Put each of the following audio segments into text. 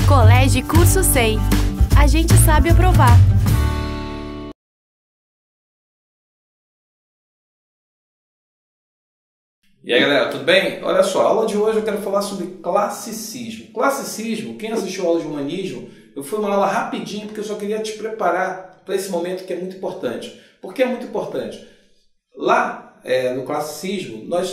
Colégio Curso SEI. A gente sabe aprovar. E aí, galera, tudo bem? Olha só, a aula de hoje eu quero falar sobre classicismo. Classicismo, quem assistiu a aula de humanismo, eu fui uma aula rapidinho porque eu só queria te preparar para esse momento que é muito importante. Por que é muito importante? Lá no classicismo, nós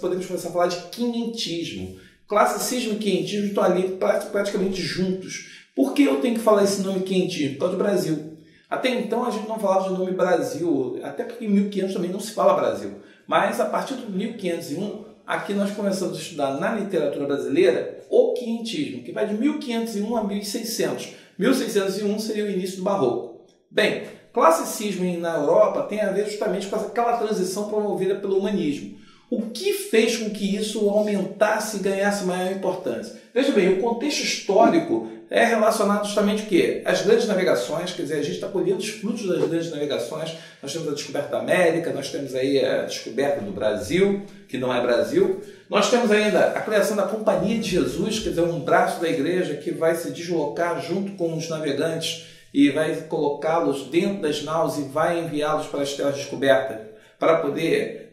podemos começar a falar de quinhentismo. Classicismo e quinhentismo estão ali praticamente juntos. Por que eu tenho que falar esse nome quinhentismo? Por causa do Brasil. Até então a gente não falava de nome Brasil, até porque em 1500 também não se fala Brasil. Mas a partir de 1501, aqui nós começamos a estudar na literatura brasileira o quinhentismo, que vai de 1501 a 1600. 1601 seria o início do Barroco. Bem, classicismo na Europa tem a ver justamente com aquela transição promovida pelo humanismo. O que fez com que isso aumentasse e ganhasse maior importância? Veja bem, o contexto histórico é relacionado justamente o quê? As grandes navegações, quer dizer, a gente está colhendo os frutos das grandes navegações. Nós temos a descoberta da América, nós temos aí a descoberta do Brasil, que não é Brasil. Nós temos ainda a criação da Companhia de Jesus, quer dizer, um braço da igreja que vai se deslocar junto com os navegantes e vai colocá-los dentro das naus e vai enviá-los para as terras descobertas para poder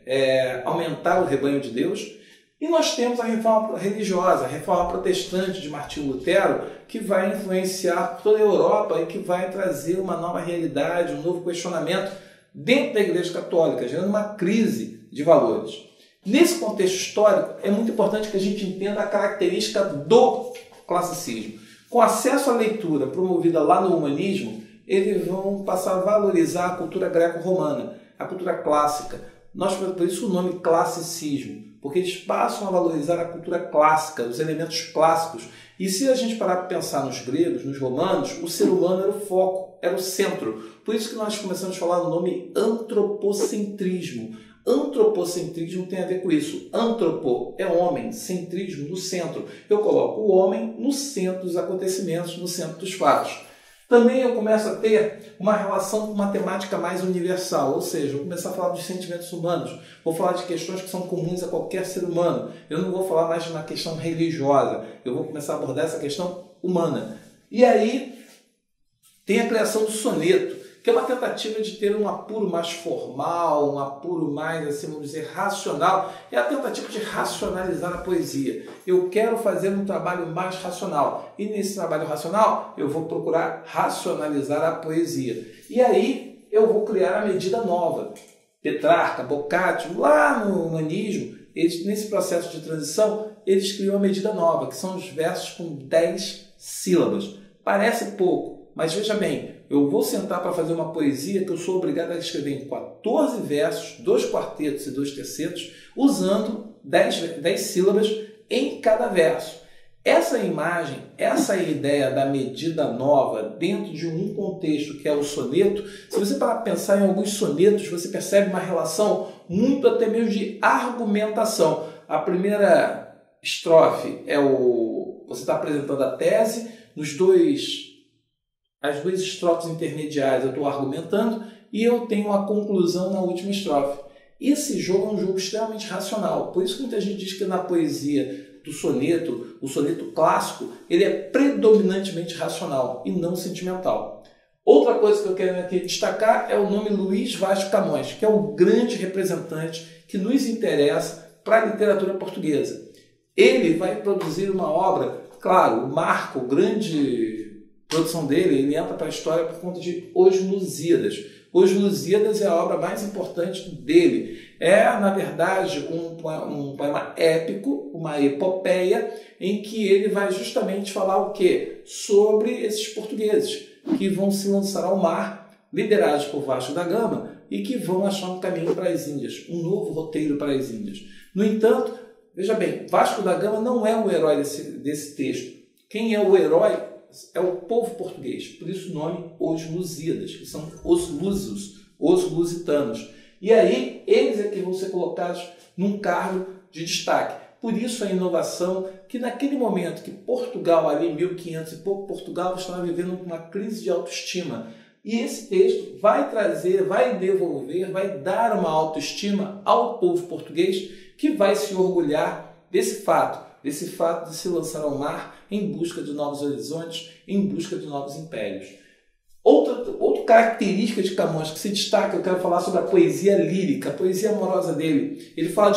aumentar o rebanho de Deus. E nós temos a reforma religiosa, a reforma protestante de Martinho Lutero, que vai influenciar toda a Europa e que vai trazer uma nova realidade, um novo questionamento dentro da Igreja Católica, gerando uma crise de valores. Nesse contexto histórico, é muito importante que a gente entenda a característica do classicismo. Com acesso à leitura promovida lá no humanismo, eles vão passar a valorizar a cultura greco-romana, a cultura clássica. Por isso o nome classicismo, porque eles passam a valorizar a cultura clássica, os elementos clássicos. E se a gente parar para pensar nos gregos, nos romanos, o ser humano era o foco, era o centro. Por isso que nós começamos a falar no nome antropocentrismo. Antropocentrismo tem a ver com isso. Antropo é homem, centrismo no centro. Eu coloco o homem no centro dos acontecimentos, no centro dos fatos. Também eu começo a ter uma relação com uma temática mais universal, ou seja, eu vou começar a falar dos sentimentos humanos, vou falar de questões que são comuns a qualquer ser humano. Eu não vou falar mais de uma questão religiosa, eu vou começar a abordar essa questão humana. E aí tem a criação do soneto, que é uma tentativa de ter um apuro mais formal, um apuro mais, assim, vamos dizer, racional. É a tentativa de racionalizar a poesia. Eu quero fazer um trabalho mais racional. E nesse trabalho racional, eu vou procurar racionalizar a poesia. E aí, eu vou criar a medida nova. Petrarca, Boccaccio, lá no humanismo, nesse processo de transição, eles criam a medida nova, que são os versos com 10 sílabas. Parece pouco, mas veja bem, eu vou sentar para fazer uma poesia que eu sou obrigado a escrever em 14 versos, 2 quartetos e 2 tercetos, usando 10 sílabas em cada verso. Essa imagem, essa ideia da medida nova dentro de um contexto que é o soneto, se você parar para pensar em alguns sonetos, você percebe uma relação muito até mesmo de argumentação. A primeira estrofe você está apresentando a tese, as duas estrofes intermediárias eu estou argumentando e eu tenho a conclusão na última estrofe. Esse jogo é um jogo extremamente racional. Por isso que muita gente diz que na poesia do soneto, o soneto clássico, ele é predominantemente racional e não sentimental. Outra coisa que eu quero aqui destacar é o nome Luís Vaz de Camões, que é o grande representante que nos interessa para a literatura portuguesa. Ele vai produzir uma obra, claro, o marco, o grande produção dele, ele entra para a história por conta de Os Lusíadas. Os Lusíadas é a obra mais importante dele. É, na verdade, um poema épico, uma epopeia, em que ele vai justamente falar o quê? Sobre esses portugueses que vão se lançar ao mar, liderados por Vasco da Gama, e que vão achar um caminho para as Índias, um novo roteiro para as Índias. No entanto, veja bem, Vasco da Gama não é o herói desse texto. Quem é o herói é o povo português, por isso o nome Os Lusíadas, que são os lusos, os lusitanos. E aí, eles é que vão ser colocados num cargo de destaque. Por isso a inovação, que naquele momento que Portugal, ali em 1500 e pouco, Portugal estava vivendo uma crise de autoestima. E esse texto vai trazer, vai devolver, vai dar uma autoestima ao povo português, que vai se orgulhar desse fato de se lançar ao mar em busca de novos horizontes, em busca de novos impérios. Outra característica de Camões que se destaca, eu quero falar sobre a poesia lírica, a poesia amorosa dele. Ele fala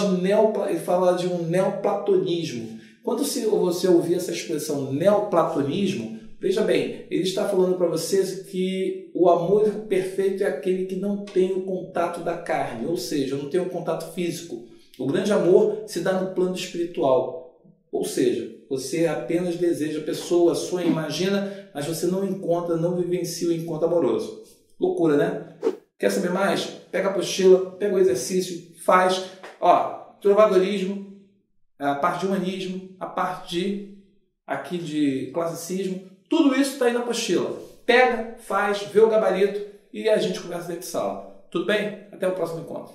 de um neoplatonismo. Quando você ouvir essa expressão neoplatonismo, veja bem, ele está falando para vocês que o amor perfeito é aquele que não tem o contato da carne, ou seja, não tem o contato físico. O grande amor se dá no plano espiritual, ou seja, você apenas deseja a pessoa, sonha, imagina, mas você não encontra, não vivencia o encontro amoroso. Loucura, né? Quer saber mais? Pega a apostila, pega o exercício, faz. Trovadorismo, a parte de humanismo, a parte de classicismo, tudo isso está aí na apostila. Pega, faz, vê o gabarito e a gente conversa dentro de sala. Tudo bem? Até o próximo encontro.